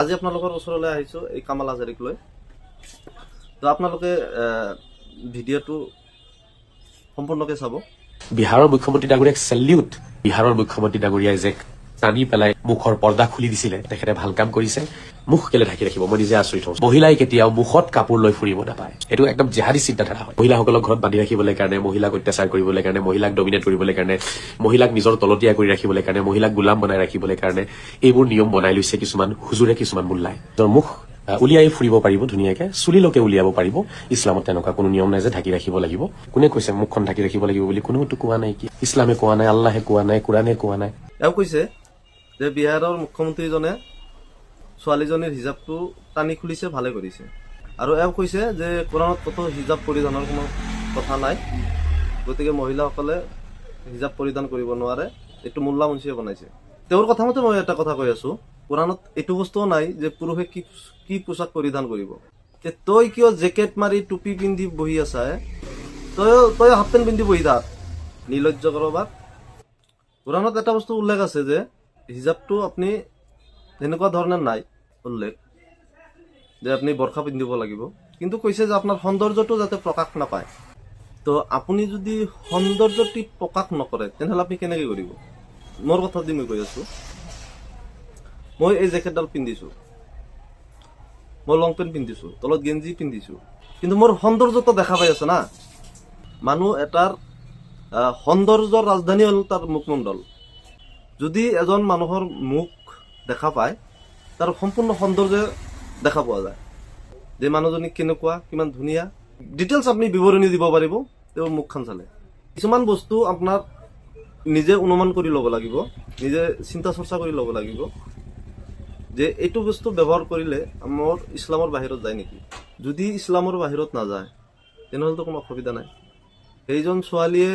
আজি আপোনালোকৰ ওচৰলৈ আহিছোঁ এই কামাল হাজাৰিক লৈ। তো আপোনালোকে ভিডিঅ'টো সম্পূৰ্ণকৈ চাব। বিহাৰৰ মুখ্যমন্ত্ৰী ডাঙৰীয়াক চেলিউট। বিহাৰৰ মুখ্যমন্ত্ৰী ডাঙৰীয়াই যে টানি পেলাই মুখৰ পৰ্দা খুলি দিছিলে, তেখেতে ভাল কাম কৰিছে। মুখ কেলে ঢাকি ৰাখিব, মই নিজে আচৰিত হওঁ। মহিলাই কেতিয়াও মুখত কাপোৰ লৈ ফুৰিব নাপায়, এইটো একদম জেহাদী চিন্তাধাৰা হয়। মহিলাসকলক ঘৰত বান্ধি ৰাখিবলৈ কাৰণে, মহিলাক অত্যাচাৰ কৰিবলৈ কাৰণে, মহিলাক ডমিনেট কৰিবলৈ কাৰণে, মহিলাক নিজৰ তলতীয়া কৰি ৰাখিবলৈ কাৰণে, মহিলাক গোলাম বনাই ৰাখিবলৈ কাৰণে এইবোৰ নিয়ম বনাই লৈছে কিছুমান হুজুৰে, কিছুমান মোল্লাই। মুখ উলিয়াই ফুৰিব পাৰিব ধুনীয়াকে, চুলিলৈকে উলিয়াব পাৰিব। ইছলামত তেনেকুৱা কোনো নিয়ম নাই যে ঢাকি ৰাখিব লাগিব। কোনে কৈছে মুখখন ঢাকি ৰাখিব লাগিব বুলি? কোনোতো কোৱা নাই। কি ইছলামে কোৱা নাই, আল্লাহে কোৱা নাই, কোৰাণে কোৱা নাই। এওঁ কৈছে যে বিহাৰৰ মুখ্যমন্ত্ৰীজনে ছোৱালীজনীৰ হিজাবটো টানি খুলিছে, ভালে কৰিছে। আৰু এওঁ কৈছে যে কোৰাণত ক'তো হিজাব পৰিধানৰ কোনো কথা নাই, গতিকে মহিলাসকলে হিজাব পৰিধান কৰিব নোৱাৰে, এইটো মোল্লা মুন্সিয়ে বনাইছে। তেওঁৰ কথা মতে মই এটা কথা কৈ আছো, কোৰাণত এইটো বস্তুও নাই যে পুৰুষে কি পোছাক পৰিধান কৰিব। তই কিয় জেকেট মাৰি টুপি পিন্ধি বহি আছা? তই হাফ পেণ্ট পিন্ধি বহি থাক, নিৰ্লজ্জ কৰবাত। কোৰাণত এটা বস্তু উল্লেখ আছে যে হিজাবটো আপুনি তেনেকুৱা ধৰণৰ নাই উল্লেখ যে আপুনি বৰ্ষা পিন্ধিব লাগিব, কিন্তু কৈছে যে আপোনাৰ সৌন্দৰ্যটো যাতে প্ৰকাশ নাপায়। তো আপুনি যদি সৌন্দৰ্যটি প্ৰকাশ নকৰে তেনেহ'লে আপুনি কেনেকৈ কৰিব? মোৰ কথা দি মই কৈ আছো, মই এই জেকেটডাল পিন্ধিছো, মই লং পেণ্ট পিন্ধিছো, তলত গেঞ্জি পিন্ধিছো, কিন্তু মোৰ সৌন্দৰ্যটো দেখা পাই আছে না। মানুহ এটাৰ সৌন্দৰ্যৰ ৰাজধানী হ'ল তাৰ মুখমণ্ডল। যদি এজন মানুহৰ মুখ দেখা পায়, তাৰ সম্পূৰ্ণ সৌন্দৰ্য দেখা পোৱা যায়, যে মানুহজনী কেনেকুৱা, কিমান ধুনীয়া, ডিটেইলছ আপুনি বিৱৰণী দিব পাৰিব তেওঁৰ মুখখন চালে। কিছুমান বস্তু আপোনাৰ নিজে অনুমান কৰি ল'ব লাগিব, নিজে চিন্তা চৰ্চা কৰি ল'ব লাগিব যে এইটো বস্তু ব্যৱহাৰ কৰিলে মোৰ ইছলামৰ বাহিৰত যায় নেকি। যদি ইছলামৰ বাহিৰত নাযায় তেনেহ'লেতো কোনো অসুবিধা নাই। সেইজন ছোৱালীয়ে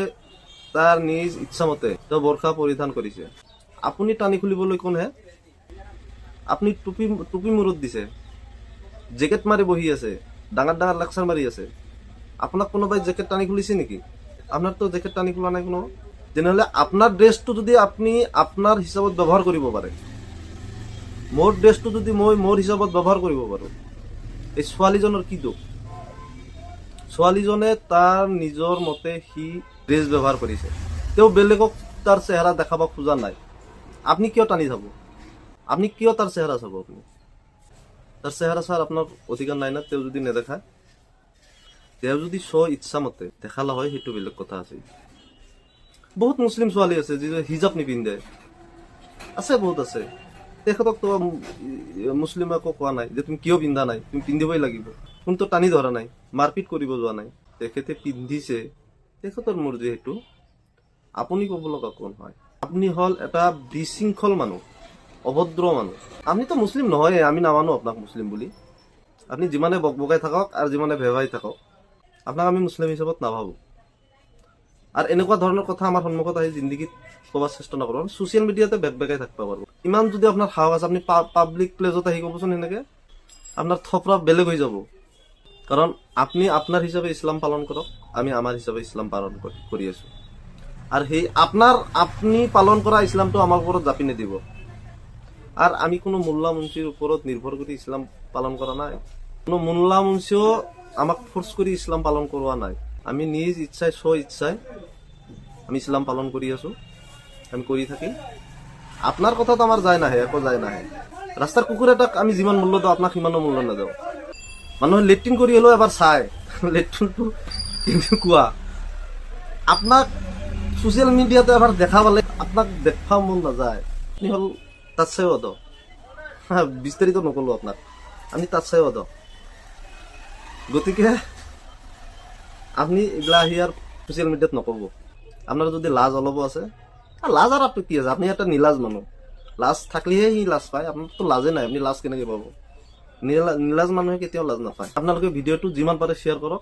তাৰ নিজ ইচ্ছামতে তেওঁ বৰ্ষা পৰিধান কৰিছে, আপুনি টানি খুলিবলৈ কোনহে? আপুনি টুপি মূৰত দিছে, জেকেট মাৰি বহি আছে, ডাঙৰ ডাঙৰ লেকচাৰ মাৰি আছে, আপোনাক কোনোবাই জেকেট টানি খুলিছে নেকি? আপোনাৰতো জেকেট টানি খোলা নাই কোনো। তেনেহ'লে আপোনাৰ ড্ৰেছটো যদি আপুনি আপোনাৰ হিচাপত ব্যৱহাৰ কৰিব পাৰে, মোৰ ড্ৰেছটো যদি মই মোৰ হিচাপত ব্যৱহাৰ কৰিব পাৰোঁ, এই ছোৱালীজনৰ কি দুখ? ছোৱালীজনে তাৰ নিজৰ মতে সি ড্ৰেছ ব্যৱহাৰ কৰিছে, তেওঁ বেলেগক তাৰ চেহেৰা দেখাব খোজা নাই। আপুনি কিয় টানি চাব? আপুনি কিয় তাৰ চেহেৰা চাব? আপুনি তাৰ চেহেৰা চাৰ আপোনাৰ অধিকাৰ নাই না। তেওঁ যদি নেদেখায়, তেওঁ যদি ইচ্ছামতে দেখালা হয় সেইটো বেলেগ কথা আছে। বহুত মুছলিম ছোৱালী আছে যি হিজাব নিপিন্ধে, আছে, বহুত আছে। তেখেতক তো মুছলিমে একো কোৱা নাই যে তুমি কিয় পিন্ধা নাই, তুমি পিন্ধিবই লাগিব। কোনটো টানি ধৰা নাই, মাৰপিট কৰিব যোৱা নাই। তেখেতে পিন্ধিছে, তেখেতৰ মৰ্জি সেইটো, আপুনি ক'ব লগা কোন হয়? আপুনি হ'ল এটা বিশৃংখল মানুহ, অভদ্ৰ মানুহ। আপুনিতো মুছলিম নহয়, আমি নামানো আপোনাক মুছলিম বুলি। আপুনি যিমানে বকবকাই থাকক আৰু যিমানে ভেভাই থাকক, আপোনাক আমি মুছলিম হিচাপত নাভাবোঁ। আৰু এনেকুৱা ধৰণৰ কথা আমাৰ সন্মুখত আহি জিন্দগীত ক'ব চেষ্টা নকৰোঁ। ছ'চিয়েল মিডিয়াতে বেকাই থাকিব পাৰোঁ। ইমান যদি আপোনাৰ সাহস আছে, আপুনি পাব্লিক প্লেচত আহি ক'বচোন এনেকৈ, আপোনাৰ থপৰা বেলেগ হৈ যাব। কাৰণ আপুনি আপোনাৰ হিচাপে ইছলাম পালন কৰক, আমি আমাৰ হিচাপে ইছলাম পালন কৰি আছোঁ। আৰু সেই আপুনি পালন কৰা ইছলামটো আমাৰ ওপৰত জাপি নিদিব। আৰু আমি কোনো মোল্লা মুন্সিৰ ওপৰত নিৰ্ভৰ কৰি ইছলাম পালন কৰা নাই। কোনো মোল্লা মুন্সিও আমাক ফ'ৰ্চ কৰি ইছলাম পালন কৰোৱা নাই। আমি নিজ ইচ্ছাই ইচ্ছাই আমি ইছলাম পালন কৰি আছোঁ, আমি কৰি থাকিম। আপোনাৰ কথাত আমাৰ যায় নাহে, একো যায় নাহে। ৰাস্তাৰ কুকুৰ এটাক আমি যিমান মূল্য দিওঁ, আপোনাক সিমানো মূল্য নাযাওঁ। মানুহে লেট্ৰিন কৰি হ'লেও এবাৰ চাই লেট্ৰিনটো কেনেকুৱা। আপোনাক ছ'চিয়েল মিডিয়াতে এবাৰ দেখা পালে আপোনাক দেখা মন নাযায়। আপুনি হ'ল তাত চাই অদ, বিস্তাৰিত নক'লো আপোনাক, আমি তাত চাই অদ। গতিকে আপুনি এইবিলাক আহি আৰু ছ'চিয়েল মিডিয়াত নক'ব। আপোনাৰ যদি লাজ অলপো আছে, লাজ আৰু আপত্তি আছে? আপুনি এটা নিলাজ মানুহ, লাজ থাকিলেহে সি লাজ পায়। আপোনাৰতো লাজে নাই, আপুনি লাজ কেনেকৈ পাব? নিলাজ মানুহে কেতিয়াও লাজ নাপায়। আপোনালোকে ভিডিঅ'টো যিমান পাৰে শ্বেয়াৰ কৰক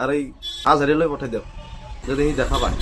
আৰু এই হাজাৰীলৈ পঠাই দিয়ক, যদি সি দেখা পায়।